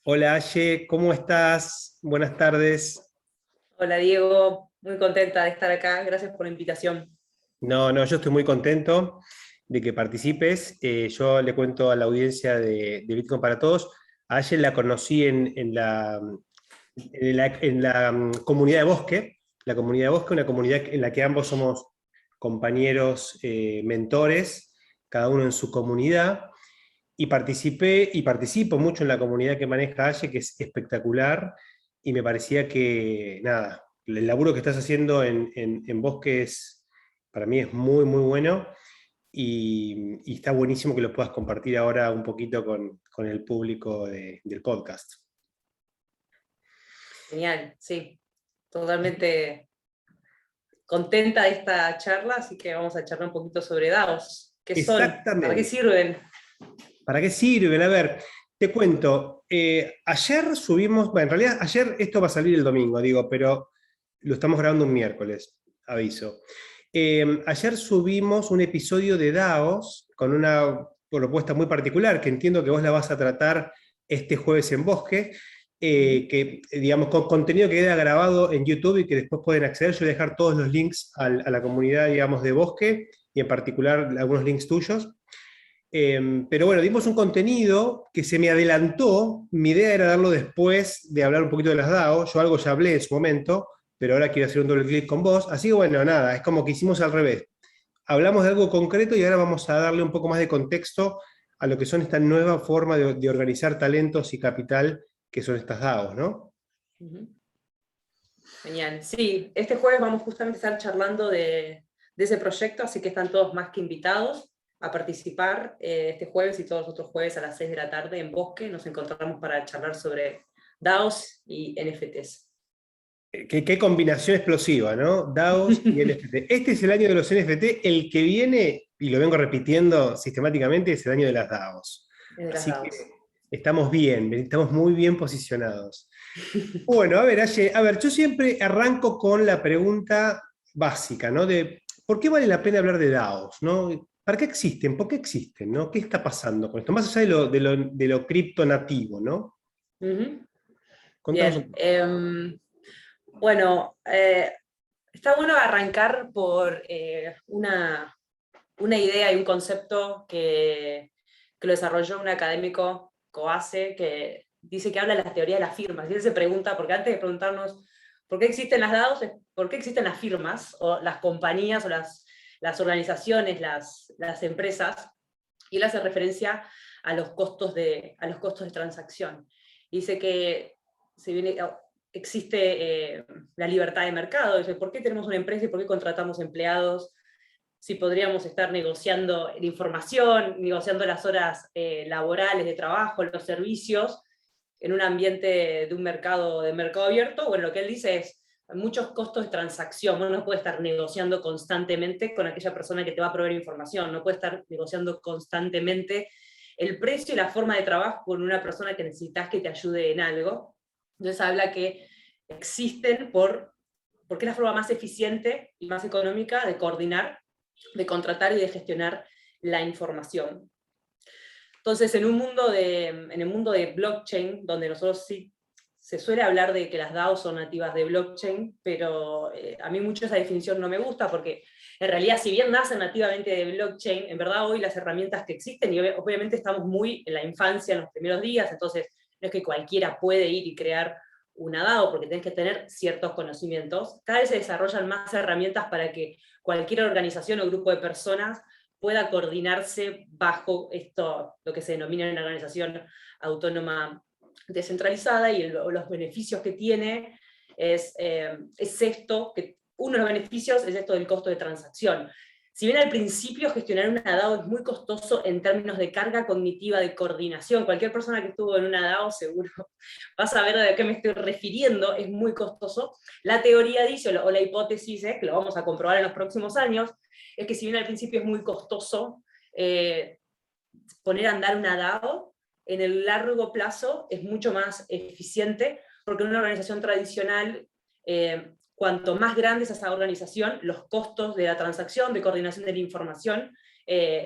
Hola Aye, ¿cómo estás? Buenas tardes. Hola Diego, muy contenta de estar acá, gracias por la invitación. No, yo estoy muy contento de que participes. Yo le cuento a la audiencia de Bitcoin para Todos. A Aye la conocí en la comunidad de Bosque, la comunidad de Bosque, una comunidad en la que ambos somos compañeros, mentores, cada uno en su comunidad. Y participé y participo mucho en la comunidad que maneja Aye, que es espectacular, y me parecía que, nada, el laburo que estás haciendo en Bosque para mí es muy, muy bueno, y está buenísimo que lo puedas compartir ahora un poquito con el público del podcast. Genial, sí, totalmente contenta de esta charla, así que vamos a charlar un poquito sobre DAOs. ¿Qué son? ¿Para qué Exactamente. sirven? ¿Para qué sirven? A ver, te cuento. Ayer subimos, bueno, en realidad ayer esto va a salir el domingo, digo, pero lo estamos grabando un miércoles, aviso. Ayer subimos un episodio de DAOs con una propuesta muy particular, que entiendo que vos la vas a tratar este jueves en Bosque, Ujú. que digamos con contenido que queda grabado en YouTube y que después pueden acceder. Yo voy a dejar todos los links a la comunidad, digamos, de Bosque, y en particular algunos links tuyos. Pero bueno, dimos un contenido que se me adelantó. Mi idea era darlo después de hablar un poquito de las DAO. Yo algo ya hablé en su momento, pero ahora quiero hacer un doble clic con vos. Así que bueno, nada, es como que hicimos al revés. Hablamos de algo concreto y ahora vamos a darle un poco más de contexto a lo que son esta nueva forma de organizar talentos y capital que son estas DAOs, ¿no? Ujú. Genial, sí, este jueves vamos justamente a estar charlando de ese proyecto, así que están todos más que invitados a participar este jueves y todos los otros jueves a las 6 de la tarde en Bosque. Nos encontramos para charlar sobre DAOs y NFTs. Qué combinación explosiva, ¿no? DAOs y NFT. Este es el año de los NFT. El que viene, y lo vengo repitiendo sistemáticamente, es el año de las DAOs. De las Así DAOs. que estamos bien, estamos muy bien posicionados. Bueno, a ver, Aye, a ver, yo siempre arranco con la pregunta básica, ¿no? De ¿por qué vale la pena hablar de DAOs, ¿no? ¿Para qué existen? ¿Por qué existen, ¿no? ¿Qué está pasando con esto? Más allá de lo cripto nativo, ¿no? Ujú. Contanos un Bien, poco. bueno, está bueno arrancar por una idea y un concepto que lo desarrolló un académico, Coase, que dice que habla de las teorías de las firmas. Y él se pregunta, porque antes de preguntarnos por qué existen las DAOs, es por qué existen las firmas, o las compañías, o las organizaciones, las empresas, y él hace referencia a los costos de transacción. Dice que se viene, existe la libertad de mercado. Dice, ¿por qué tenemos una empresa y por qué contratamos empleados? Si podríamos estar negociando la información, negociando las horas laborales de trabajo, los servicios, en un ambiente de mercado abierto. Bueno, lo que él dice es muchos costos de transacción. Uno no puede estar negociando constantemente con aquella persona que te va a proveer información, no puede estar negociando constantemente el precio y la forma de trabajo con una persona que necesitas que te ayude en algo. Entonces habla que existen porque es la forma más eficiente y más económica de coordinar, de contratar y de gestionar la información. Entonces, en el mundo de blockchain, donde nosotros sí se suele hablar de que las DAOs son nativas de blockchain, pero a mí mucho esa definición no me gusta, porque en realidad, si bien nacen nativamente de blockchain, en verdad hoy las herramientas que existen, y obviamente estamos muy en la infancia, en los primeros días, entonces no es que cualquiera puede ir y crear una DAO, porque tenés que tener ciertos conocimientos. Cada vez se desarrollan más herramientas para que cualquier organización o grupo de personas pueda coordinarse bajo esto, lo que se denomina una organización autónoma descentralizada, y los beneficios que tiene es esto, que uno de los beneficios es esto del costo de transacción. Si bien al principio gestionar una DAO es muy costoso en términos de carga cognitiva, de coordinación, cualquier persona que estuvo en una DAO seguro va a saber de qué me estoy refiriendo, es muy costoso. La teoría dice, o la hipótesis es, que lo vamos a comprobar en los próximos años, es que si bien al principio es muy costoso poner a andar una DAO, en el largo plazo es mucho más eficiente, porque en una organización tradicional, cuanto más grande es esa organización, los costos de la transacción, de coordinación de la información,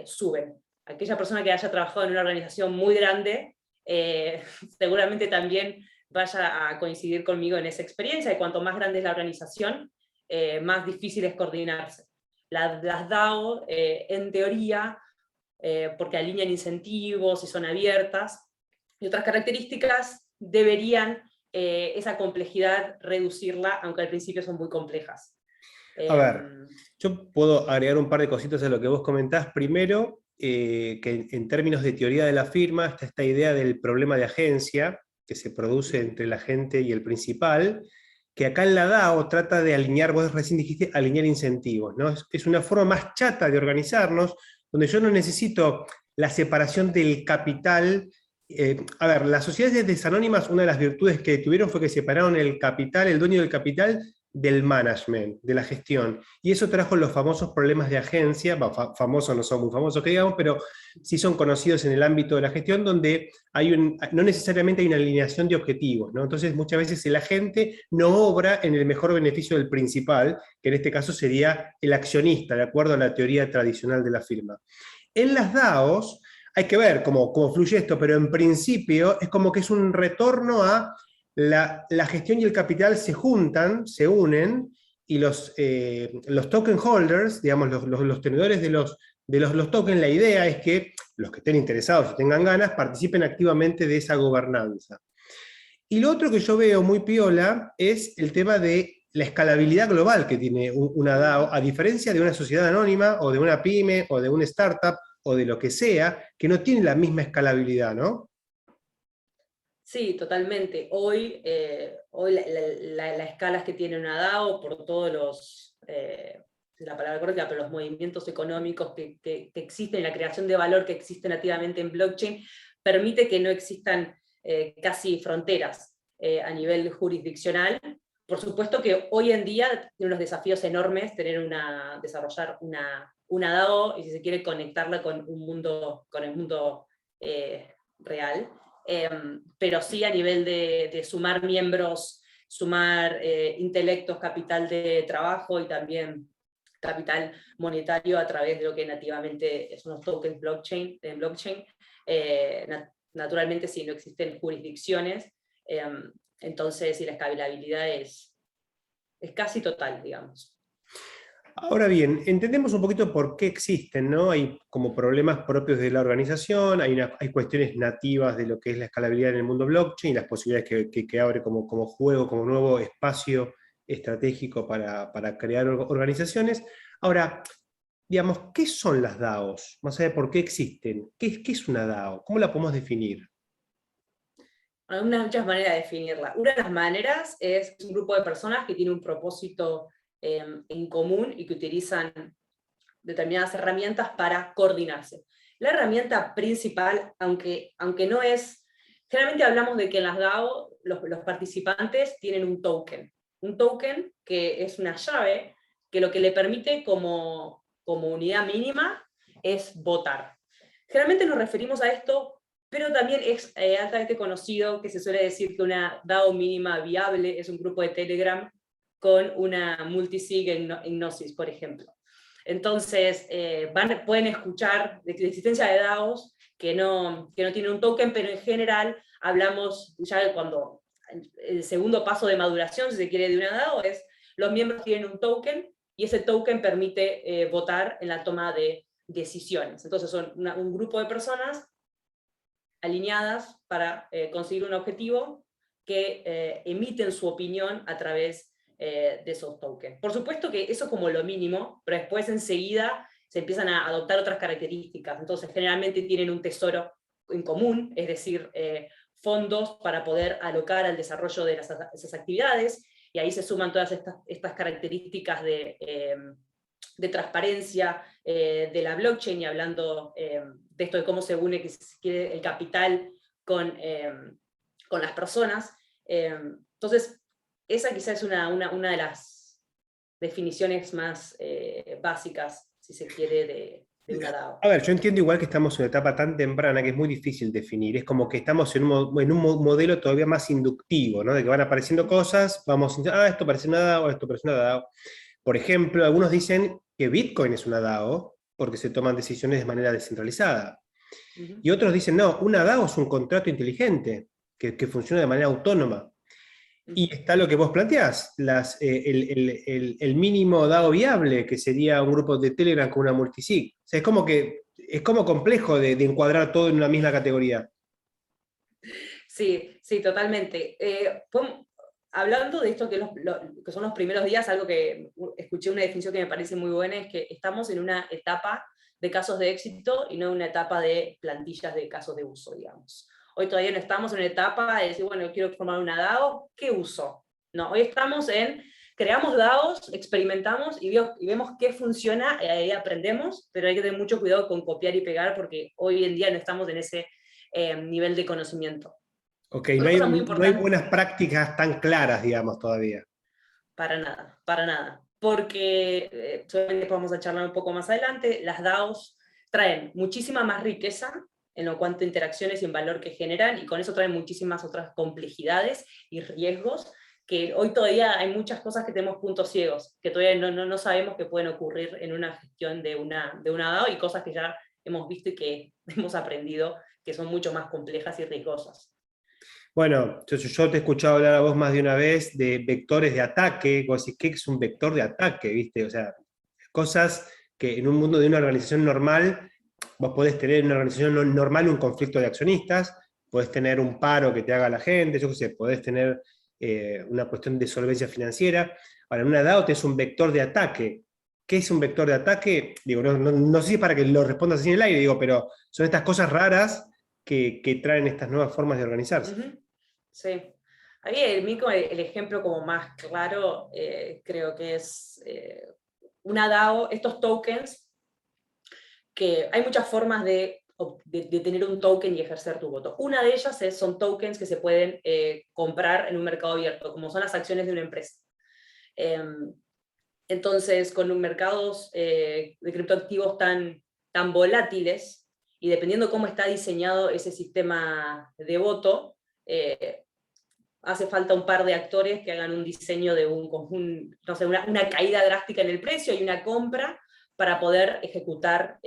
suben. aquella persona que haya trabajado en una organización muy grande, seguramente también vaya a coincidir conmigo en esa experiencia, y cuanto más grande es la organización, más difícil es coordinarse. Las DAO, en teoría, porque alinean incentivos y son abiertas, y otras características, deberían esa complejidad reducirla, aunque al principio son muy complejas. A ver, yo puedo agregar un par de cositas a lo que vos comentás. Primero, que en términos de teoría de la firma está esta idea del problema de agencia que se produce entre la gente y el principal, que acá en la DAO trata de alinear, vos recién dijiste, alinear incentivos, ¿no? Es una forma más chata de organizarnos, donde yo no necesito la separación del capital. A ver, las sociedades anónimas, una de las virtudes que tuvieron fue que separaron el capital, el dueño del capital, del management, de la gestión. Y eso trajo los famosos problemas de agencia, famosos no son muy famosos que digamos, pero sí son conocidos en el ámbito de la gestión, donde no necesariamente hay una alineación de objetivos, ¿no? Entonces muchas veces el agente no obra en el mejor beneficio del principal, que en este caso sería el accionista, de acuerdo a la teoría tradicional de la firma. En las DAOs, hay que ver cómo fluye esto, pero en principio es como que es un retorno a la gestión y el capital se juntan, se unen, y los token holders, digamos, los tenedores de los tokens, la idea es que los que estén interesados y tengan ganas participen activamente de esa gobernanza. Y lo otro que yo veo muy piola es el tema de la escalabilidad global que tiene una DAO, a diferencia de una sociedad anónima, o de una pyme, o de una startup, o de lo que sea, que no tiene la misma escalabilidad, ¿no? Sí, totalmente. Hoy las escalas que tiene una DAO, por todos los, la palabra correcta, pero los movimientos económicos que existen, la creación de valor que existe nativamente en blockchain, permite que no existan casi fronteras a nivel jurisdiccional. Por supuesto que hoy en día tiene unos desafíos enormes desarrollar una DAO, y si se quiere conectarla con el mundo real. Pero sí a nivel de sumar miembros, sumar intelectos, capital de trabajo y también capital monetario a través de lo que nativamente son los tokens en blockchain. Naturalmente, si no existen jurisdicciones, entonces sí, la escalabilidad es casi total, digamos. Ahora bien, entendemos un poquito por qué existen, ¿no? Hay como problemas propios de la organización, hay cuestiones nativas de lo que es la escalabilidad en el mundo blockchain, las posibilidades que abre como juego, como nuevo espacio estratégico para crear organizaciones. Ahora, digamos, ¿qué son las DAOs? Más allá de por qué existen. ¿Qué es una DAO? ¿Cómo la podemos definir? Hay muchas maneras de definirla. Una de las maneras es un grupo de personas que tiene un propósito en común y que utilizan determinadas herramientas para coordinarse. La herramienta principal, aunque no es... Generalmente hablamos de que en las DAO los participantes tienen un token que es una llave que lo que le permite como unidad mínima es votar. Generalmente nos referimos a esto, pero también es altamente conocido que se suele decir que una DAO mínima viable es un grupo de Telegram con una multisig en Gnosis, por ejemplo. Entonces, pueden escuchar de la existencia de DAOs que no tienen un token, pero en general hablamos ya de cuando el segundo paso de maduración, si se quiere, de una DAO es los miembros tienen un token y ese token permite votar en la toma de decisiones. Entonces son un grupo de personas alineadas para conseguir un objetivo que emiten su opinión a través de esos tokens. Por supuesto que eso es como lo mínimo, pero después enseguida se empiezan a adoptar otras características. Entonces generalmente tienen un tesoro en común, es decir, fondos para poder alocar al desarrollo de esas actividades, y ahí se suman todas estas características de transparencia de la blockchain, y hablando de esto de cómo se une el capital con las personas. Entonces, esa quizás es una de las definiciones más básicas, si se quiere, de una DAO. A ver, yo entiendo igual que estamos en una etapa tan temprana que es muy difícil definir. Es como que estamos en un modelo todavía más inductivo, ¿no? De que van apareciendo cosas, vamos a esto parece una DAO, esto parece una DAO. Por ejemplo, algunos dicen que Bitcoin es una DAO, porque se toman decisiones de manera descentralizada. Ujú. Y otros dicen, no, una DAO es un contrato inteligente, que funciona de manera autónoma. Y Ujú. está lo que vos planteás, el mínimo DAO viable, que sería un grupo de Telegram con una multisig. O sea, es como complejo de encuadrar todo en una misma categoría. Sí, sí, totalmente. Hablando de esto que son los primeros días, algo que escuché una definición que me parece muy buena, es que estamos en una etapa de casos de éxito y no en una etapa de plantillas de casos de uso, digamos. Hoy todavía no estamos en una etapa de decir, bueno, quiero formar una DAO, ¿qué uso? No, hoy estamos en, creamos DAOs, experimentamos y vemos qué funciona, y ahí aprendemos, pero hay que tener mucho cuidado con copiar y pegar porque hoy en día no estamos en ese nivel de conocimiento. Ok, Otra cosa muy no hay importante, buenas prácticas tan claras, digamos, todavía. para nada, porque seguramente podemos a charlar un poco más adelante, las DAOs traen muchísima más riqueza en lo cuanto a interacciones y en valor que generan, y con eso traen muchísimas otras complejidades y riesgos, que hoy todavía hay muchas cosas que tenemos puntos ciegos, que todavía no sabemos que pueden ocurrir en una gestión de una DAO, y cosas que ya hemos visto y que hemos aprendido que son mucho más complejas y riesgosas. Bueno, yo te he escuchado hablar a vos más de una vez de vectores de ataque. Vos decís, ¿qué es un vector de ataque? ¿Viste? O sea, cosas que en un mundo de una organización normal, vos podés tener en una organización normal un conflicto de accionistas, podés tener un paro que te haga la gente, yo qué sé, podés tener una cuestión de solvencia financiera. Ahora, en una DAO es un vector de ataque. ¿Qué es un vector de ataque? Digo, no sé si es para que lo respondas así en el aire, digo, pero son estas cosas raras que traen estas nuevas formas de organizarse. Ujú. Sí. Ahí el ejemplo como más claro creo que es una DAO, estos tokens, que hay muchas formas de tener un token y ejercer tu voto. Una de ellas son tokens que se pueden comprar en un mercado abierto, como son las acciones de una empresa. Em, entonces, con un mercados de criptoactivos tan volátiles, y dependiendo cómo está diseñado ese sistema de voto, hace falta un par de actores que hagan un diseño de no sé, una caída drástica en el precio y una compra para poder ejecutar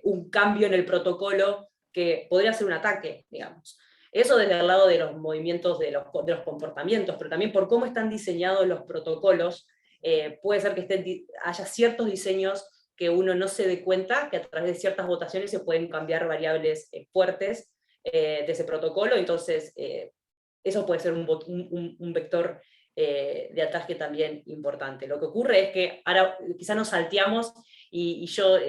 un cambio en el protocolo que podría ser un ataque, digamos. Eso desde el lado de los movimientos, de los comportamientos, pero también por cómo están diseñados los protocolos, puede ser que haya ciertos diseños que uno no se dé cuenta que a través de ciertas votaciones se pueden cambiar variables fuertes de ese protocolo, entonces eso puede ser un vector de ataque también importante. Lo que ocurre es que ahora quizá nos salteamos y yo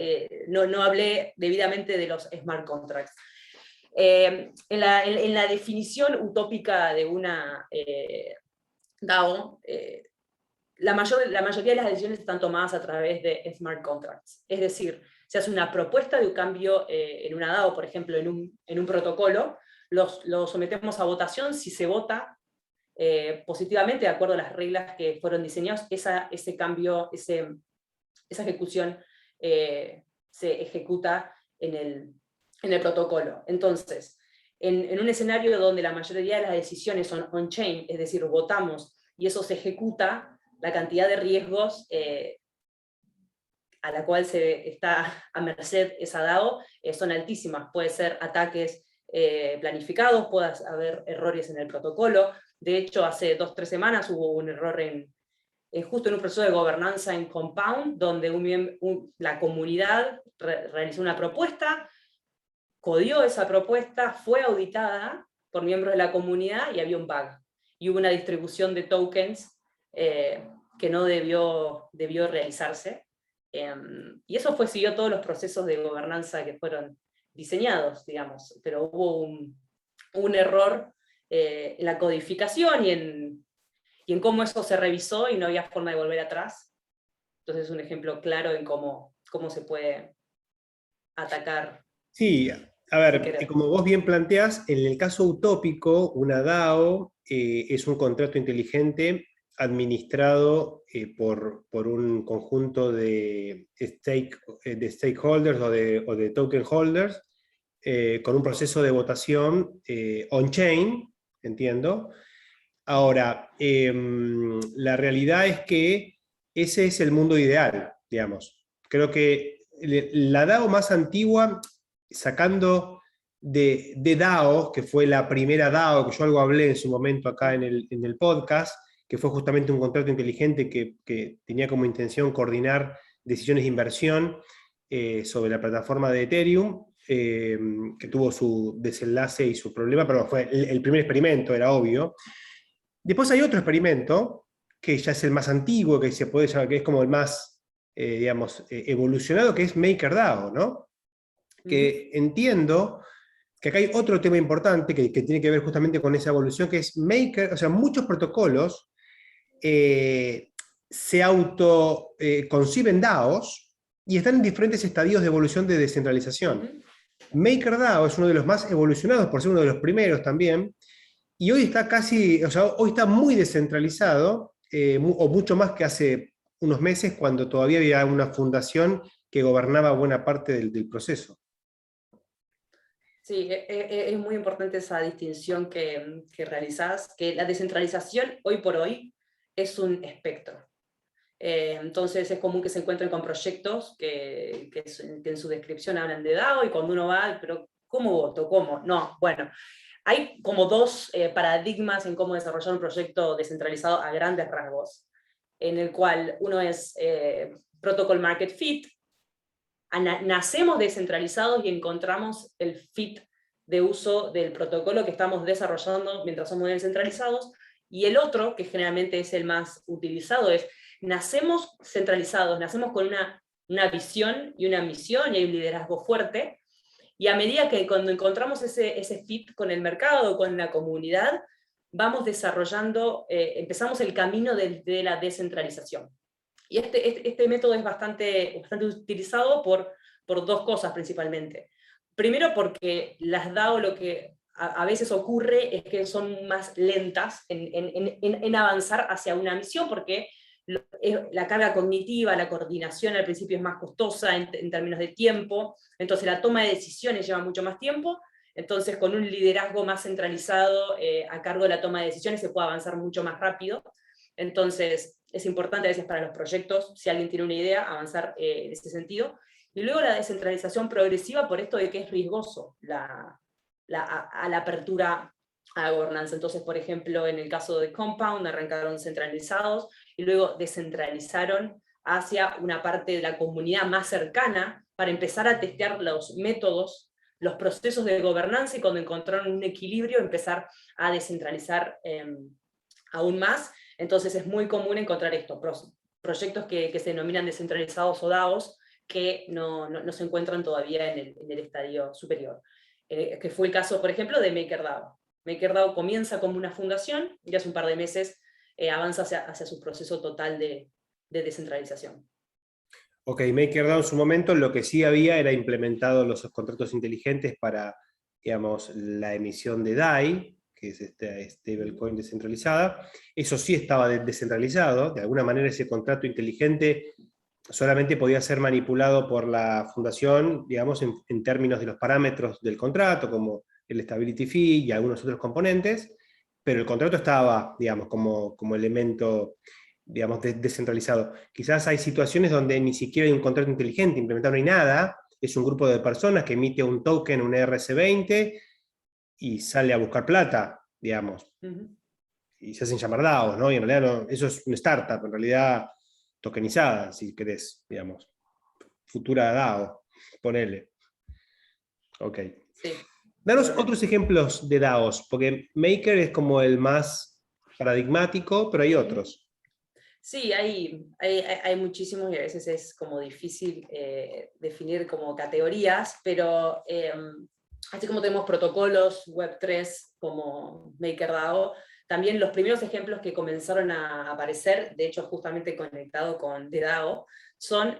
no hablé debidamente de los smart contracts. En la definición utópica de una DAO, la mayoría de las decisiones están tomadas a través de smart contracts. Es decir, se hace una propuesta de un cambio en una DAO, por ejemplo, en un protocolo, lo sometemos a votación. Si se vota positivamente, de acuerdo a las reglas que fueron diseñadas, ese cambio, esa ejecución se ejecuta en el protocolo. Entonces, en un escenario donde la mayoría de las decisiones son on-chain, es decir, votamos y eso se ejecuta, la cantidad de riesgos a la cual se está a merced esa DAO son altísimas. Puede ser ataques planificados, puede haber errores en el protocolo. De hecho, hace 2-3 semanas hubo un error justo en un proceso de gobernanza en Compound, donde la comunidad realizó una propuesta, codió esa propuesta, fue auditada por miembros de la comunidad y había un bug. Y hubo una distribución de tokens que no debió realizarse. Y eso siguió todos los procesos de gobernanza que fueron diseñados, digamos, pero hubo un error en la codificación y en cómo eso se revisó y no había forma de volver atrás. Entonces es un ejemplo claro en cómo se puede atacar Sí, a sin ver, querer. como vos bien planteás, en el caso utópico, una DAO es un contrato inteligente administrado por un conjunto de stakeholders o de token holders con un proceso de votación on-chain, entiendo. Ahora, la realidad es que ese es el mundo ideal, digamos. Creo que la DAO más antigua, sacando de DAO, que fue la primera DAO, que yo algo hablé en su momento acá en el podcast, que fue justamente un contrato inteligente que tenía como intención coordinar decisiones de inversión sobre la plataforma de Ethereum, que tuvo su desenlace y su problema, pero fue el primer experimento, era obvio. Después hay otro experimento, que ya es el más antiguo, que se puede llamar, que es como el más, digamos, evolucionado, que es MakerDAO, ¿no? Que entiendo que acá hay otro tema importante que tiene que ver justamente con esa evolución, que es Maker, o sea, muchos protocolos se autoconciben DAOs y están en diferentes estadios de evolución de descentralización. MakerDAO es uno de los más evolucionados, por ser uno de los primeros también, y hoy está casi, o sea, hoy está muy descentralizado, o mucho más que hace unos meses, cuando todavía había una fundación que gobernaba buena parte del proceso. Sí, es muy importante esa distinción que realizás, que la descentralización hoy por hoy es un espectro. Entonces es común que se encuentren con proyectos que en su descripción hablan de DAO, y cuando uno va, pero ¿cómo voto? ¿Cómo? No, bueno, hay como dos paradigmas en cómo desarrollar un proyecto descentralizado a grandes rasgos, en el cual uno es Protocol Market Fit. Nacemos descentralizados y encontramos el fit de uso del protocolo que estamos desarrollando mientras somos descentralizados, y el otro, que generalmente es el más utilizado, es nacemos centralizados, nacemos con una visión y una misión y hay un liderazgo fuerte, y a medida que cuando encontramos ese fit con el mercado, con la comunidad, vamos desarrollando, empezamos el camino de la descentralización. Y este método es bastante utilizado por dos cosas principalmente. Primero, porque las DAO lo que a veces ocurre es que son más lentas en avanzar hacia una misión, porque la carga cognitiva, la coordinación al principio es más costosa en términos de tiempo, entonces la toma de decisiones lleva mucho más tiempo, entonces con un liderazgo más centralizado a cargo de la toma de decisiones se puede avanzar mucho más rápido. Entonces es importante a veces para los proyectos, si alguien tiene una idea, avanzar en ese sentido. Y luego la descentralización progresiva, por esto de que es riesgoso a la apertura a la gobernanza. Entonces, por ejemplo, en el caso de Compound, arrancaron centralizados y luego descentralizaron hacia una parte de la comunidad más cercana para empezar a testear los métodos, los procesos de gobernanza, y cuando encontraron un equilibrio, empezar a descentralizar aún más. Entonces es muy común encontrar esto, proyectos que se denominan descentralizados o DAOs, que no se encuentran todavía en el estadio superior. Que fue el caso, por ejemplo, de MakerDAO. MakerDAO comienza como una fundación y hace un par de meses avanza hacia su proceso total de descentralización. Ok, MakerDAO en su momento lo que sí había era implementado los contratos inteligentes para, digamos, la emisión de DAI, que es esta stablecoin descentralizada. Eso sí estaba descentralizado. De alguna manera ese contrato inteligente solamente podía ser manipulado por la fundación, digamos, en términos de los parámetros del contrato, como el stability fee y algunos otros componentes, pero el contrato estaba, digamos, como elemento, digamos, descentralizado. Quizás hay situaciones donde ni siquiera hay un contrato inteligente implementado, no hay nada, es un grupo de personas que emite un token, un ERC20, y sale a buscar plata, digamos. Y se hacen llamar DAOs, ¿no? Y en realidad no, eso es una startup, en realidad tokenizada, si querés, digamos. Futura DAO, ponele. Ok. Sí, Danos totalmente. otros ejemplos de DAOs, porque Maker es como el más paradigmático, pero hay otros. Sí, hay muchísimos y a veces es como difícil definir como categorías, pero así como tenemos protocolos Web3 como MakerDAO, también los primeros ejemplos que comenzaron a aparecer, de hecho justamente conectado con DAO, son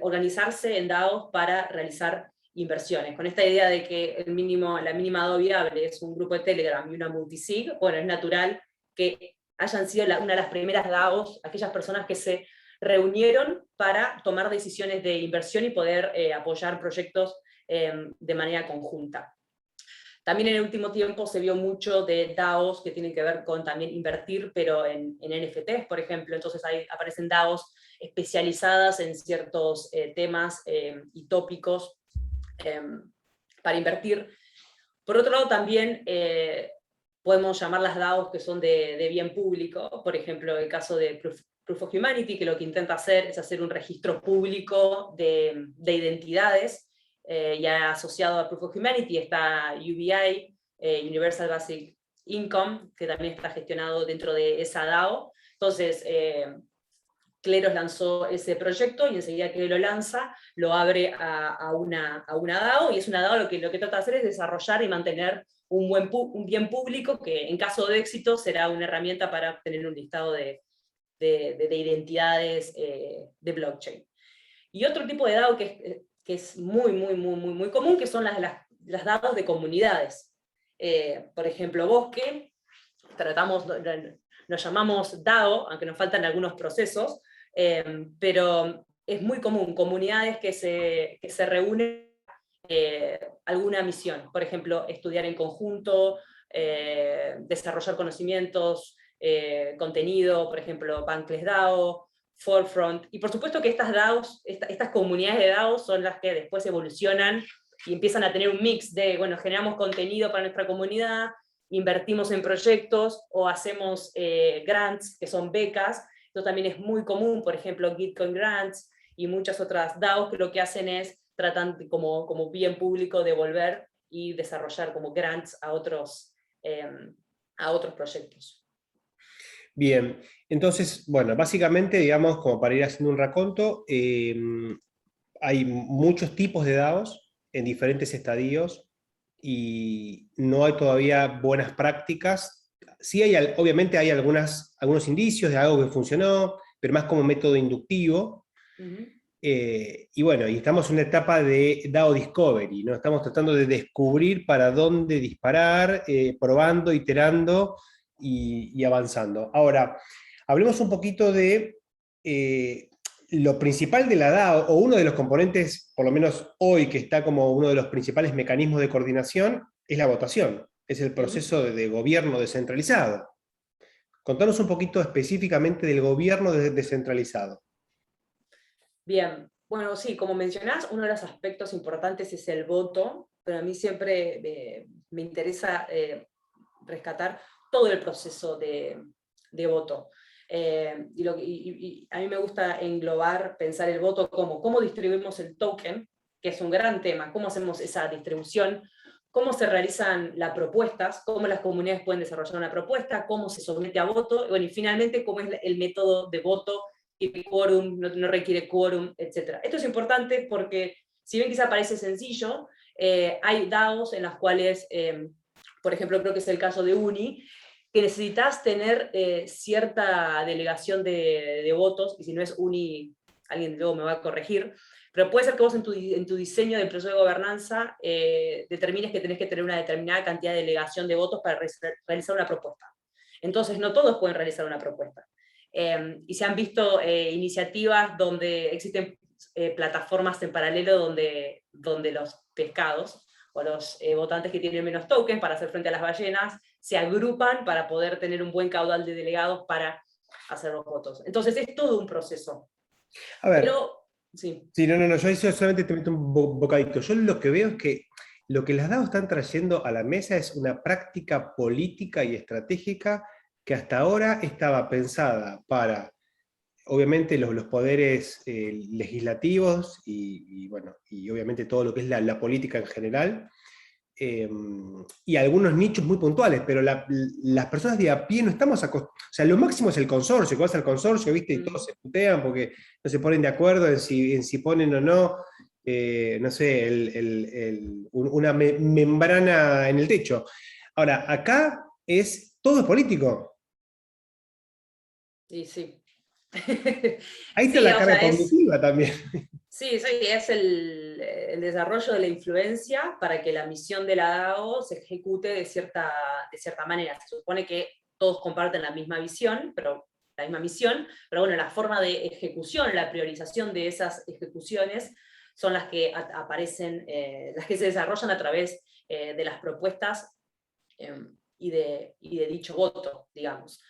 organizarse en DAOs para realizar inversiones, con esta idea de que la mínima DAO viable es un grupo de Telegram y una multisig. Bueno, es natural que hayan sido una de las primeras DAOs, aquellas personas que se reunieron para tomar decisiones de inversión y poder apoyar proyectos de manera conjunta. También en el último tiempo se vio mucho de DAOs que tienen que ver con también invertir, pero en NFTs, por ejemplo. Entonces ahí aparecen DAOs especializadas en ciertos temas y tópicos para invertir. Por otro lado, también podemos llamar las DAOs que son de bien público. Por ejemplo, el caso de Proof of Humanity, que lo que intenta hacer es hacer un registro público de identidades. Ya asociado a Proof of Humanity está UBI, Universal Basic Income, que también está gestionado dentro de esa DAO. Entonces, Kleros lanzó ese proyecto y enseguida que lo lanza, lo abre a una DAO, y es una DAO lo que trata de hacer es desarrollar y mantener un bien público que en caso de éxito será una herramienta para obtener un listado de identidades de blockchain. Y otro tipo de DAO que es muy común, que son las DAOs de comunidades. Por ejemplo, Bosque, nos llamamos DAO, aunque nos faltan algunos procesos, pero es muy común, comunidades que se reúnen alguna misión, por ejemplo, estudiar en conjunto, desarrollar conocimientos, contenido, por ejemplo, Bankless DAO, Forefront, y por supuesto que estas DAOs, estas comunidades de DAOs son las que después evolucionan y empiezan a tener un mix de, bueno, generamos contenido para nuestra comunidad, invertimos en proyectos o hacemos grants, que son becas. Esto también es muy común, por ejemplo, Gitcoin Grants y muchas otras DAOs que lo que hacen es tratan como bien público devolver y desarrollar como grants a otros proyectos. Bien, entonces, bueno, básicamente, digamos, como para ir haciendo un raconto, hay muchos tipos de DAOs en diferentes estadios y no hay todavía buenas prácticas. Sí hay, obviamente hay algunos indicios de algo que funcionó, pero más como método inductivo. Y bueno, y estamos en una etapa de DAO Discovery, ¿no? Estamos tratando de descubrir para dónde disparar, probando, iterando y avanzando. Ahora, hablemos un poquito de lo principal de la DAO, o uno de los componentes, por lo menos hoy, que está como uno de los principales mecanismos de coordinación, es la votación, es el proceso de gobierno descentralizado. Contanos un poquito específicamente del gobierno descentralizado. Bien, bueno, sí, como mencionás, uno de los aspectos importantes es el voto, pero a mí siempre me interesa rescatar todo el proceso de voto. Y a mí me gusta englobar, pensar el voto como cómo distribuimos el token, que es un gran tema, cómo hacemos esa distribución, cómo se realizan las propuestas, cómo las comunidades pueden desarrollar una propuesta, cómo se somete a voto, bueno, y finalmente cómo es el método de voto, y quórum, no requiere quórum, etc. Esto es importante porque, si bien quizá parece sencillo, hay DAOs en las cuales, por ejemplo, creo que es el caso de Uni, que necesitas tener cierta delegación de votos, y si no es Uni, alguien luego me va a corregir, pero puede ser que vos en tu diseño del proceso de gobernanza determines que tenés que tener una determinada cantidad de delegación de votos para realizar una propuesta. Entonces, no todos pueden realizar una propuesta. Y se han visto iniciativas donde existen plataformas en paralelo donde los pescados o los votantes que tienen menos tokens para hacer frente a las ballenas se agrupan para poder tener un buen caudal de delegados para hacer los votos. Entonces es todo un proceso. A ver, pero sí. Sí, no, yo solamente te meto un bocadito. Yo lo que veo es que lo que las DAO están trayendo a la mesa es una práctica política y estratégica que hasta ahora estaba pensada para, obviamente, los poderes legislativos bueno, y obviamente todo lo que es la política en general, y algunos nichos muy puntuales, pero las personas de a pie no estamos acostumbrados. O sea, lo máximo es el consorcio, que vas al consorcio, ¿viste? Y todos se putean porque no se ponen de acuerdo en si ponen o no, no sé, una membrana en el techo. Ahora, acá todo es político. Sí, sí. Ahí está Sí, la o carga sea, cognitiva también. sí, es el desarrollo de la influencia para que la misión de la DAO se ejecute de cierta manera. Se supone que todos comparten la misma visión, la misma misión, pero bueno, la forma de ejecución, la priorización de esas ejecuciones son las que aparecen, las que se desarrollan a través de las propuestas y de dicho voto, digamos.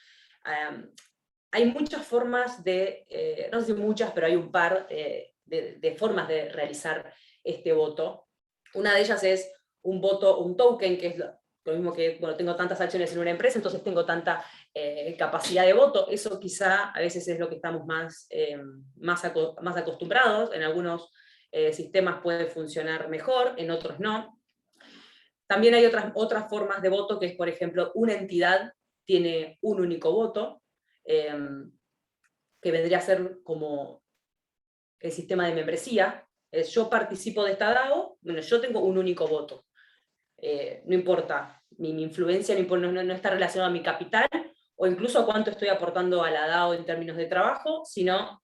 Hay muchas formas no sé si muchas, pero hay un par de formas de realizar este voto. Una de ellas es un voto, un token, que es lo mismo que, bueno, tengo tantas acciones en una empresa, entonces tengo tanta capacidad de voto. Eso quizá a veces es lo que estamos más acostumbrados. En algunos sistemas puede funcionar mejor, en otros no. También hay otras formas de voto, que es, por ejemplo, una entidad tiene un único voto, que vendría a ser como el sistema de membresía. Yo participo de esta DAO, bueno, yo tengo un único voto. No importa, mi influencia no está relacionada a mi capital, o incluso a cuánto estoy aportando a la DAO en términos de trabajo, sino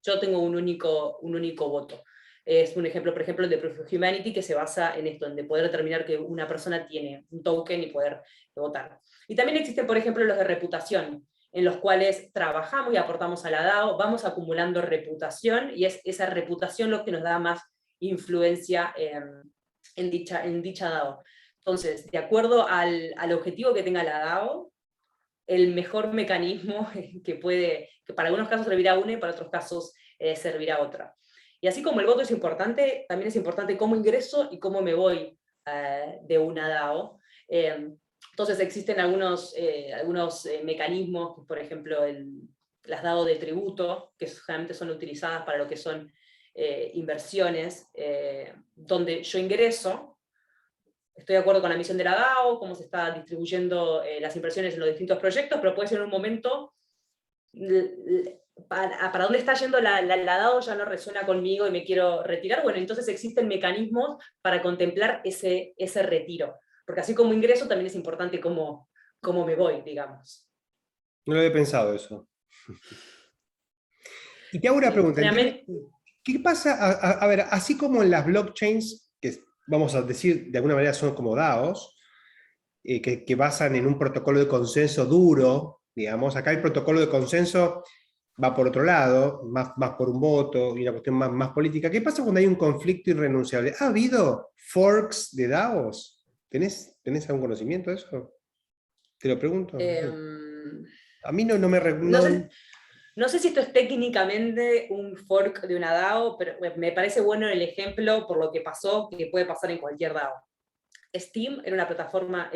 yo tengo un único voto. Es un ejemplo, por ejemplo, el de Proof of Humanity, que se basa en esto, en de poder determinar que una persona tiene un token y poder votar. Y también existen, por ejemplo, los de reputación, en los cuales trabajamos y aportamos a la DAO, vamos acumulando reputación, y es esa reputación lo que nos da más influencia en dicha DAO. Entonces, de acuerdo al objetivo que tenga la DAO, el mejor mecanismo que para algunos casos servirá una y para otros casos servirá otra. Y así como el voto es importante, también es importante cómo ingreso y cómo me voy de una DAO. Entonces existen algunos mecanismos, por ejemplo, las DAO de tributo, que generalmente son utilizadas para lo que son inversiones, donde yo ingreso, estoy de acuerdo con la misión de la DAO, cómo se está distribuyendo las inversiones en los distintos proyectos, pero puede ser en un momento, para dónde está yendo la DAO ya no resuena conmigo y me quiero retirar. Bueno, entonces existen mecanismos para contemplar ese retiro, porque así como ingreso también es importante cómo me voy, digamos. No lo había pensado eso. Y te hago una pregunta. ¿Qué pasa? A ver, así como en las blockchains, que vamos a decir de alguna manera son como DAOs, que basan en un protocolo de consenso duro, digamos, acá el protocolo de consenso va por otro lado, más por un voto y una cuestión más política. ¿Qué pasa cuando hay un conflicto irrenunciable? ¿Ha habido forks de DAOs? ¿Tenés algún conocimiento de eso? Te lo pregunto. A mí no me... No sé si esto es técnicamente un fork de una DAO, pero me parece bueno el ejemplo por lo que pasó, que puede pasar en cualquier DAO. Steam es una plataforma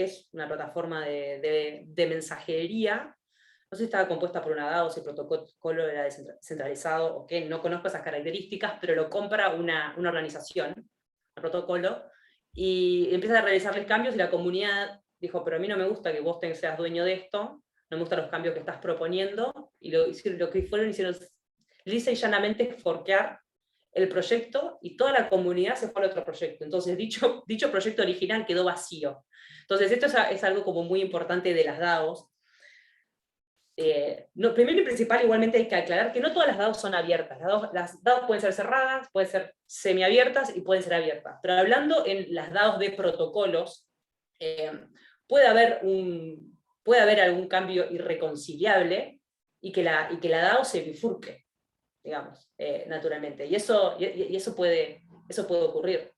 de mensajería. No sé si estaba compuesta por una DAO, si el protocolo era descentralizado o qué, no conozco esas características, pero lo compra una organización, el protocolo, y empieza a realizarles cambios, y la comunidad dijo, pero a mí no me gusta que vos seas dueño de esto, no me gustan los cambios que estás proponiendo, y lo que hicieron lisa y llanamente forkear el proyecto, y toda la comunidad se fue al otro proyecto. Entonces dicho proyecto original quedó vacío. Entonces esto es algo como muy importante de las DAOs. Primero y principal, igualmente hay que aclarar que no todas las DAOs son abiertas. Las DAOs pueden ser cerradas, pueden ser semiabiertas y pueden ser abiertas. Pero hablando en las DAOs de protocolos, puede haber algún cambio irreconciliable y que la DAO se bifurque, digamos, naturalmente. Y eso puede ocurrir.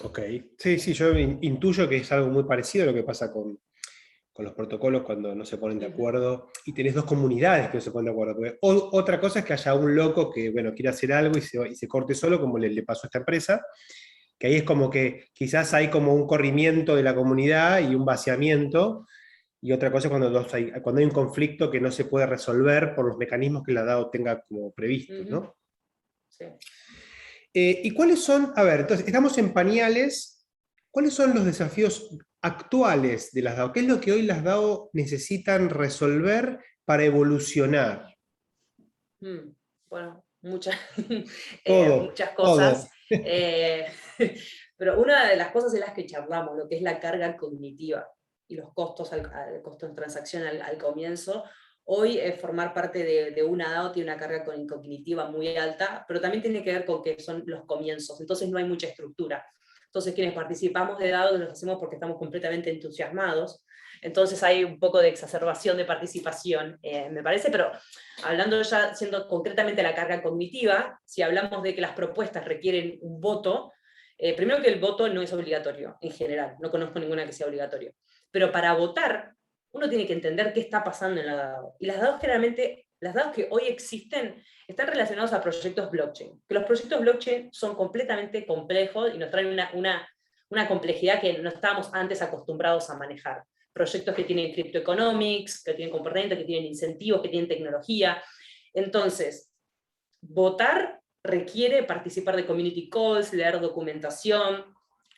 Ok, sí, yo intuyo que es algo muy parecido a lo que pasa con los protocolos cuando no se ponen de acuerdo, y tenés dos comunidades que no se ponen de acuerdo. Porque otra cosa es que haya un loco que, bueno, quiere hacer algo y se corte solo, como le pasó a esta empresa, que ahí es como que quizás hay como un corrimiento de la comunidad y un vaciamiento, y otra cosa es cuando hay un conflicto que no se puede resolver por los mecanismos que la DAO tenga como previstos, ¿no? Sí. ¿Y cuáles son, a ver, entonces, estamos en pañales, cuáles son los desafíos actuales de las DAO? ¿Qué es lo que hoy las DAO necesitan resolver para evolucionar? Bueno, muchas Todo. cosas. Pero una de las cosas es las que charlamos, lo que es la carga cognitiva y los costos, al costo de transacción al comienzo. Hoy formar parte de una DAO tiene una carga cognitiva muy alta, pero también tiene que ver con que son los comienzos, entonces no hay mucha estructura. Entonces quienes participamos de DAOs lo hacemos porque estamos completamente entusiasmados. Entonces hay un poco de exacerbación de participación, me parece, pero hablando ya, siendo concretamente la carga cognitiva, si hablamos de que las propuestas requieren un voto, primero que el voto no es obligatorio en general, no conozco ninguna que sea obligatorio, pero para votar uno tiene que entender qué está pasando en la DAO. Y las DAOs generalmente, las DAOs que hoy existen, están relacionados a proyectos blockchain, que los proyectos blockchain son completamente complejos y nos traen una complejidad que no estábamos antes acostumbrados a manejar. Proyectos que tienen cryptoeconomics, que tienen componentes, que tienen incentivos, que tienen tecnología. Entonces, votar requiere participar de community calls, leer documentación,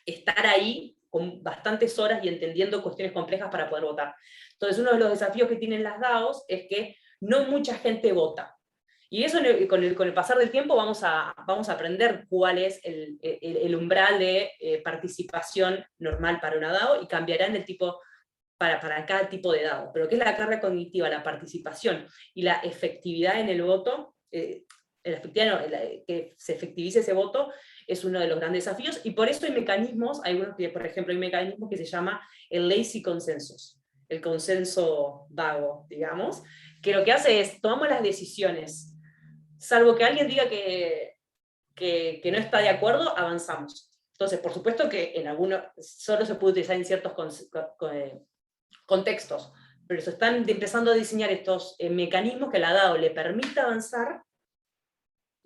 estar ahí con bastantes horas y entendiendo cuestiones complejas para poder votar. Entonces, uno de los desafíos que tienen las DAOs es que no mucha gente vota. Y eso con el pasar del tiempo vamos a aprender cuál es el umbral de participación normal para una DAO y cambiarán el tipo para cada tipo de DAO. Pero ¿qué es la carga cognitiva, la participación y la efectividad en el voto? Que se efectivice ese voto es uno de los grandes desafíos, y por eso hay mecanismos, por ejemplo, hay mecanismos que se llama el lazy consensus, el consenso vago, digamos, que lo que hace es, tomamos las decisiones, salvo que alguien diga que no está de acuerdo, avanzamos. Entonces, por supuesto que en algunos solo se puede utilizar en ciertos contextos, pero se están empezando a diseñar estos mecanismos que la DAO le permita avanzar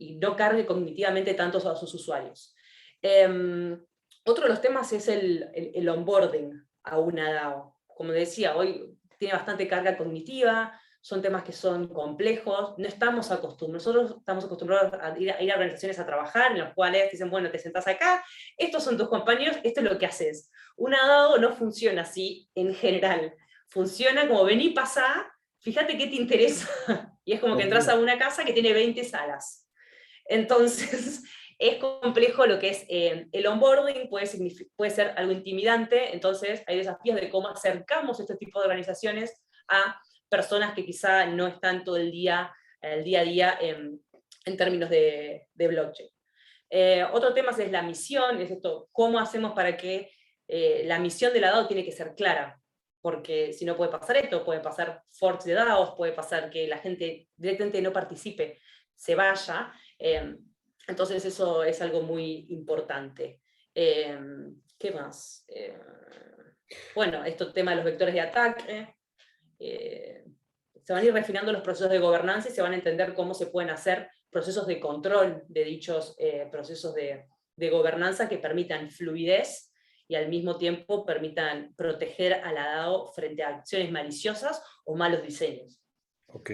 y no cargue cognitivamente tantos a sus usuarios. Otro de los temas es el onboarding a una DAO. Como decía, hoy tiene bastante carga cognitiva, son temas que son complejos, no estamos acostumbrados, nosotros estamos acostumbrados a ir a organizaciones a trabajar, en las cuales dicen, bueno, te sentás acá, estos son tus compañeros, esto es lo que haces. Una DAO no funciona así en general, funciona como vení, pasá, fíjate qué te interesa, y es como que entras a una casa que tiene 20 salas. Entonces, es complejo lo que es el onboarding, puede ser algo intimidante, entonces hay desafíos de cómo acercamos este tipo de organizaciones a personas que quizá no están todo el día a día en términos de blockchain. Otro tema es la misión, es esto, cómo hacemos para que la misión de la DAO tiene que ser clara, porque si no puede pasar esto, puede pasar forks de DAOs, puede pasar que la gente directamente no participe, se vaya, entonces eso es algo muy importante. ¿Qué más? Bueno, este tema de los vectores de ataque, se van a ir refinando los procesos de gobernanza y se van a entender cómo se pueden hacer procesos de control de dichos procesos de gobernanza que permitan fluidez y al mismo tiempo permitan proteger a la DAO frente a acciones maliciosas o malos diseños. Ok.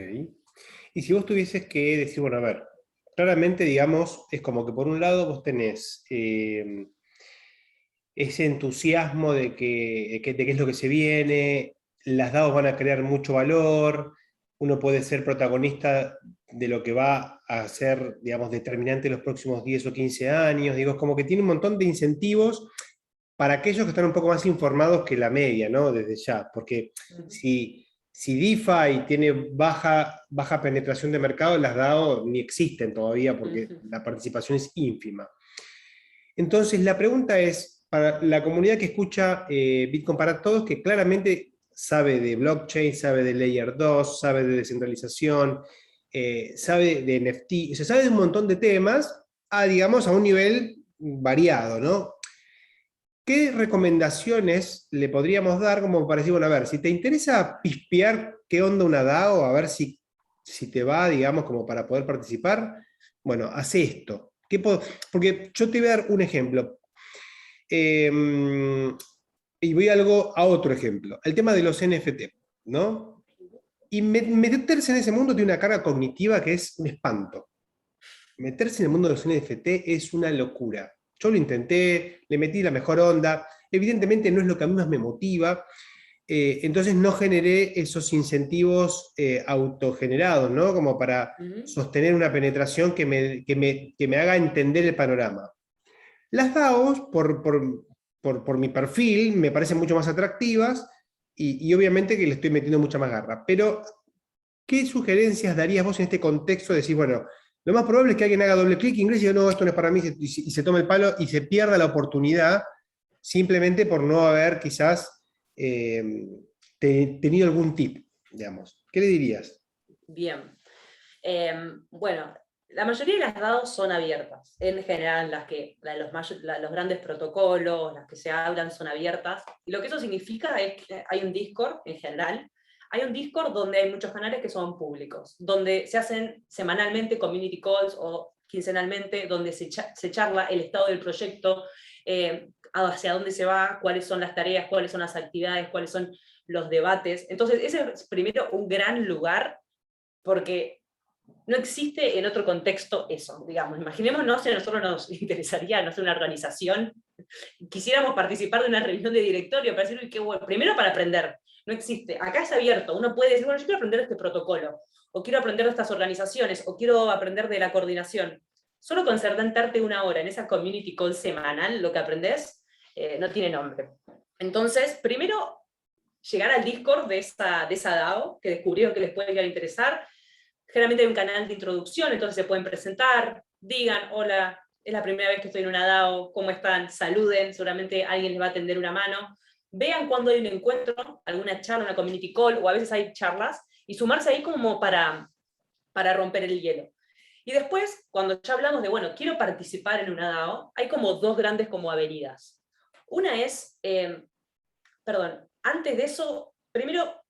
Y si vos tuvieses que decir, bueno, a ver, claramente, digamos, es como que por un lado vos tenés ese entusiasmo de qué es lo que se viene, las DAOs van a crear mucho valor, uno puede ser protagonista de lo que va a ser, digamos, determinante en los próximos 10 o 15 años, digo, es como que tiene un montón de incentivos para aquellos que están un poco más informados que la media, ¿no? Desde ya, porque si DeFi tiene baja penetración de mercado, las DAO ni existen todavía porque la participación es ínfima. Entonces, la pregunta es, para la comunidad que escucha Bitcoin para Todos, que claramente sabe de blockchain, sabe de Layer 2, sabe de descentralización, sabe de NFT, se sabe de un montón de temas, digamos, a un nivel variado, ¿no? ¿Qué recomendaciones le podríamos dar como para decir, bueno, a ver, si te interesa pispear qué onda una DAO, a ver si te va, digamos, como para poder participar, bueno, haz esto. Porque yo te voy a dar un ejemplo. Y voy a otro ejemplo. El tema de los NFT, ¿no? Y meterse en ese mundo tiene una carga cognitiva que es un espanto. Meterse en el mundo de los NFT es una locura. Yo lo intenté, le metí la mejor onda, evidentemente no es lo que a mí más me motiva, entonces no generé esos incentivos autogenerados, ¿no? Como para sostener una penetración que me haga entender el panorama. Las DAOs, por mi perfil, me parecen mucho más atractivas y obviamente que le estoy metiendo mucha más garra. Pero, ¿qué sugerencias darías vos en este contexto de decir, bueno, lo más probable es que alguien haga doble clic inglés y diga, no, esto no es para mí, y se tome el palo y se pierda la oportunidad simplemente por no haber quizás tenido algún tip, digamos. ¿Qué le dirías? Bien. Bueno, la mayoría de las DAOs son abiertas. En general, los grandes protocolos, las que se hablan son abiertas. Y lo que eso significa es que hay un Discord, en general, hay un Discord donde hay muchos canales que son públicos, donde se hacen semanalmente community calls o quincenalmente, donde se charla el estado del proyecto, hacia dónde se va, cuáles son las tareas, cuáles son las actividades, cuáles son los debates. Entonces, ese es primero un gran lugar, porque no existe en otro contexto eso, digamos. Imaginémonos si a nosotros nos interesaría, no sé, una organización, quisiéramos participar de una reunión de directorio, para decir, qué bueno, primero para aprender, no existe. Acá es abierto, uno puede decir, bueno, yo quiero aprender este protocolo, o quiero aprender de estas organizaciones, o quiero aprender de la coordinación. Solo con sentarte una hora en esa community call semanal, lo que aprendes no tiene nombre. Entonces, primero, llegar al Discord de esa DAO, que descubrieron que les puede llegar a interesar. Generalmente hay un canal de introducción, entonces se pueden presentar, digan, hola, es la primera vez que estoy en una DAO, ¿cómo están? Saluden, seguramente alguien les va a tender una mano. Vean cuando hay un encuentro, alguna charla, una community call, o a veces hay charlas, y sumarse ahí como para romper el hielo. Y después, cuando ya hablamos de, bueno, quiero participar en una DAO, hay como dos grandes como avenidas. Una es, antes de eso, primero,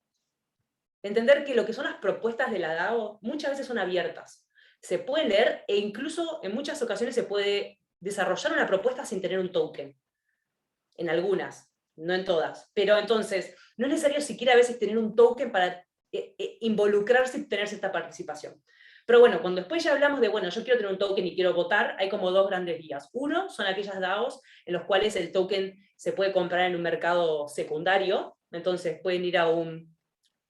entender que lo que son las propuestas de la DAO muchas veces son abiertas. Se puede leer e incluso en muchas ocasiones se puede desarrollar una propuesta sin tener un token. En algunas, no en todas. Pero entonces, no es necesario siquiera a veces tener un token para involucrarse y tener cierta participación. Pero bueno, cuando después ya hablamos de, bueno, yo quiero tener un token y quiero votar, hay como dos grandes vías. Uno son aquellas DAOs en los cuales el token se puede comprar en un mercado secundario, entonces pueden ir a un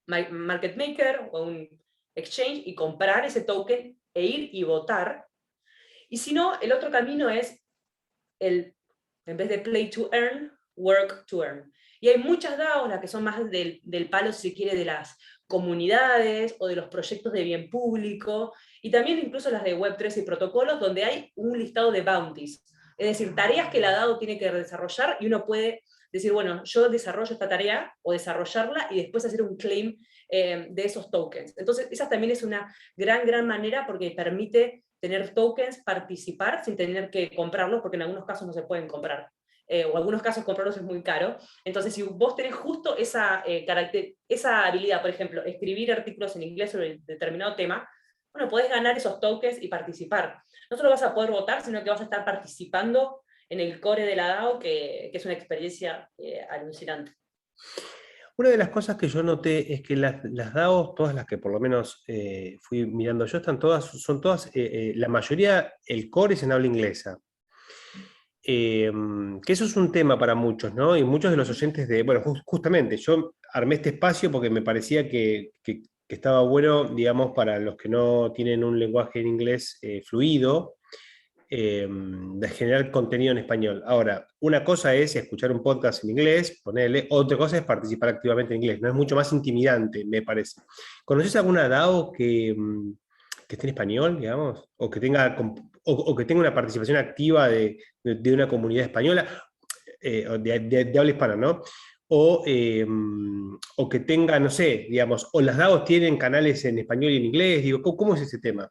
market maker o un exchange y comprar ese token e ir y votar. Y si no, el otro camino es en vez de play to earn, work to earn. Y hay muchas DAOs, las que son más del palo, si se quiere, de las comunidades o de los proyectos de bien público, y también incluso las de Web3 y protocolos, donde hay un listado de bounties, es decir, tareas que la DAO tiene que desarrollar, y uno puede decir, bueno, yo desarrollo esta tarea, o desarrollarla, y después hacer un claim de esos tokens. Entonces, esa también es una gran manera, porque permite tener tokens, participar sin tener que comprarlos, porque en algunos casos no se pueden comprar. O en algunos casos comprarlos es muy caro. Entonces, si vos tenés justo esa habilidad, por ejemplo, escribir artículos en inglés sobre determinado tema, bueno, podés ganar esos tokens y participar. No solo vas a poder votar, sino que vas a estar participando en el core de la DAO, que es una experiencia alucinante. Una de las cosas que yo noté es que las DAOs, todas las que por lo menos fui mirando yo, son todas, la mayoría, el core es en habla inglesa. Que eso es un tema para muchos, ¿no? Y muchos de los oyentes bueno, justamente, yo armé este espacio porque me parecía que estaba bueno, digamos, para los que no tienen un lenguaje en inglés fluido, de generar contenido en español. Ahora, una cosa es escuchar un podcast en inglés, ponerle, otra cosa es participar activamente en inglés, ¿no? Es mucho más intimidante, me parece. ¿Conoces alguna DAO que esté en español, digamos? O que tenga una participación activa de una comunidad española, de habla hispana, ¿no? O que tenga, no sé, digamos, o las DAOs tienen canales en español y en inglés, digo, ¿cómo es ese tema?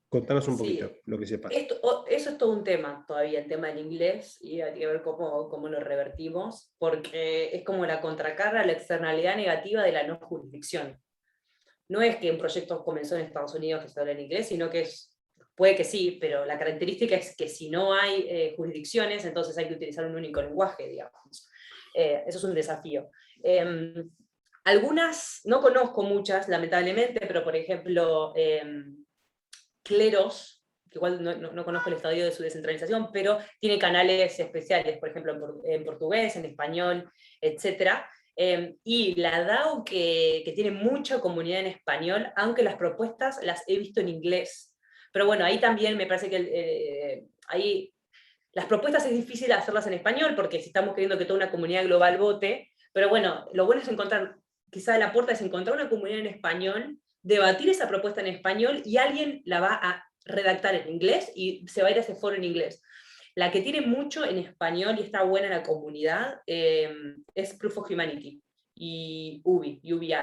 Contanos un poquito Sí, lo que sepas. eso es todo un tema todavía, el tema del inglés, y hay que ver cómo lo revertimos, porque es como la contracara, la externalidad negativa de la no jurisdicción. No es que un proyecto comenzó en Estados Unidos que se habla en inglés, sino que puede que sí, pero la característica es que si no hay jurisdicciones, entonces hay que utilizar un único lenguaje, digamos. Eso es un desafío. Algunas, no conozco muchas, lamentablemente, pero por ejemplo, Cleros, que igual no conozco el estadio de su descentralización, pero tiene canales especiales, por ejemplo, en portugués, en español, etc. Y la DAO que tiene mucha comunidad en español, aunque las propuestas las he visto en inglés. Pero bueno, ahí también me parece que ahí las propuestas es difícil hacerlas en español, porque si estamos queriendo que toda una comunidad global vote, pero bueno, lo bueno es encontrar, quizá la puerta es encontrar una comunidad en español, debatir esa propuesta en español, y alguien la va a redactar en inglés y se va a ir a ese foro en inglés. La que tiene mucho en español y está buena en la comunidad es Proof of Humanity y UBI.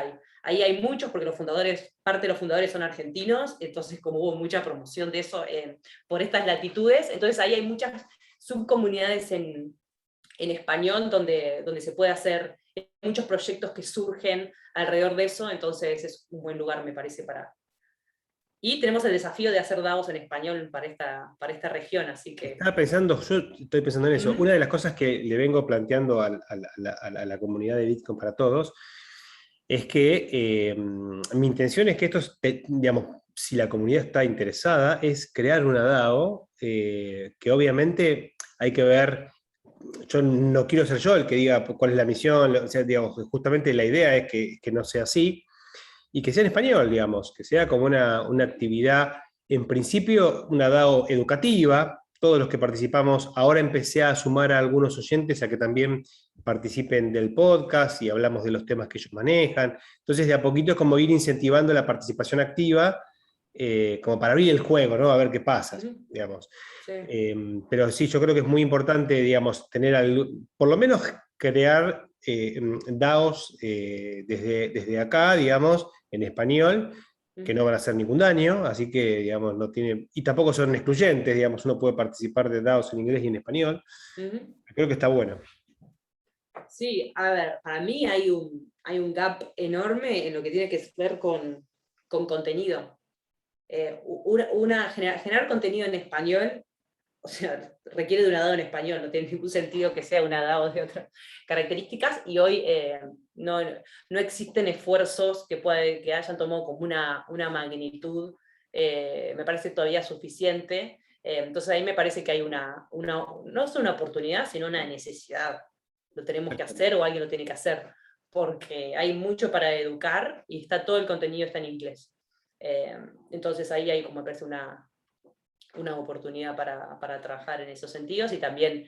Ahí hay muchos, porque parte de los fundadores son argentinos, entonces como hubo mucha promoción de eso por estas latitudes, entonces ahí hay muchas subcomunidades en español donde se puede hacer muchos proyectos que surgen alrededor de eso, entonces es un buen lugar, me parece, para... Y tenemos el desafío de hacer DAOs en español para esta región, así que... Yo estoy pensando en eso. Una de las cosas que le vengo planteando a la comunidad de Bitcoin para todos es que mi intención es que digamos, si la comunidad está interesada, es crear una DAO que obviamente hay que ver. Yo no quiero ser yo el que diga cuál es la misión, o sea, digamos, justamente la idea es que no sea así, y que sea en español, digamos, que sea como una actividad, en principio, una DAO educativa. Todos los que participamos, ahora empecé a sumar a algunos oyentes a que también participen del podcast y hablamos de los temas que ellos manejan. Entonces, de a poquito es como ir incentivando la participación activa, como para abrir el juego, ¿no? A ver qué pasa, digamos. Sí. Pero sí, yo creo que es muy importante, digamos, por lo menos crear DAOs desde acá, digamos, en español, que no van a hacer ningún daño, así que, digamos, no tiene, y tampoco son excluyentes, digamos, uno puede participar de DAOs en inglés y en español. Creo que está bueno. Sí, a ver, para mí hay un gap enorme en lo que tiene que ver con contenido. Generar contenido en español, o sea, requiere de una DAO en español, no tiene ningún sentido que sea una DAO de otras características, y hoy no existen esfuerzos que hayan tomado como una magnitud, me parece todavía suficiente, entonces ahí me parece que hay no es una oportunidad, sino una necesidad. Lo tenemos que hacer o alguien lo tiene que hacer, porque hay mucho para educar y todo el contenido está en inglés. Entonces ahí hay, como me parece, una oportunidad para trabajar en esos sentidos y también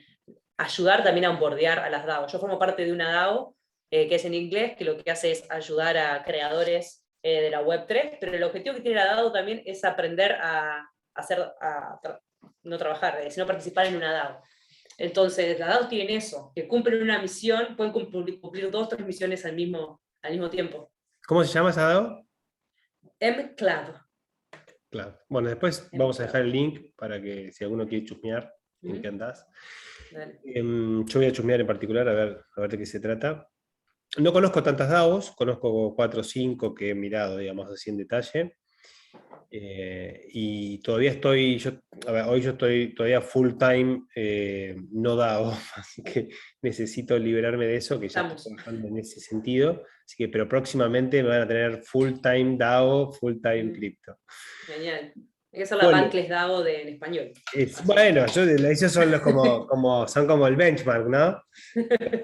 ayudar también a onboardear a las DAO. Yo formo parte de una DAO que es en inglés, que lo que hace es ayudar a creadores de la Web3, pero el objetivo que tiene la DAO también es aprender no trabajar, sino participar en una DAO. Entonces, las DAOs tienen eso, que cumplen una misión, pueden cumplir 2 o 3 misiones al mismo tiempo. ¿Cómo se llama esa DAO? mClub. Claro. Bueno, después vamos a dejar el link para que si alguno quiere chusmear en qué andás. Yo voy a chusmear en particular a ver de qué se trata. No conozco tantas DAOs, conozco 4 o 5 que he mirado, digamos, así en detalle. Y todavía hoy yo estoy todavía full time no DAO, así que necesito liberarme de eso, que ya estoy trabajando en ese sentido. Así que, pero próximamente me van a tener full time DAO, full time cripto. Genial. Hay que hacer la Bankless DAO en español. Bueno, esos son son como el benchmark, ¿no?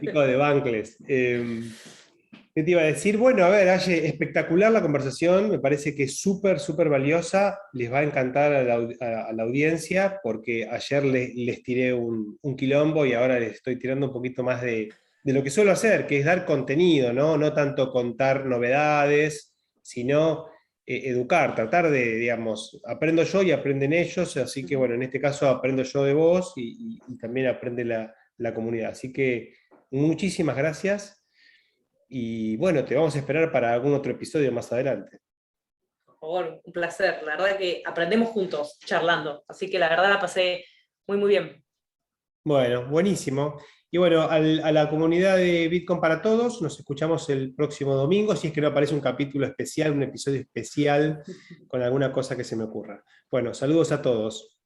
Pico de Bankless. ¿Qué te iba a decir? Bueno, a ver, Aye, espectacular la conversación, me parece que es súper, súper valiosa, les va a encantar a la audiencia, porque ayer les tiré un quilombo y ahora les estoy tirando un poquito más de lo que suelo hacer, que es dar contenido, ¿no? No tanto contar novedades, sino educar, tratar de, digamos, aprendo yo y aprenden ellos, así que bueno, en este caso aprendo yo de vos y también aprende la comunidad. Así que muchísimas gracias. Y bueno, te vamos a esperar para algún otro episodio más adelante. Por favor, un placer. La verdad que aprendemos juntos, charlando. Así que la verdad la pasé muy, muy bien. Bueno, buenísimo. Y bueno, a la comunidad de Bitcoin para Todos, nos escuchamos el próximo domingo, si es que no aparece un capítulo especial, un episodio especial con alguna cosa que se me ocurra. Bueno, saludos a todos.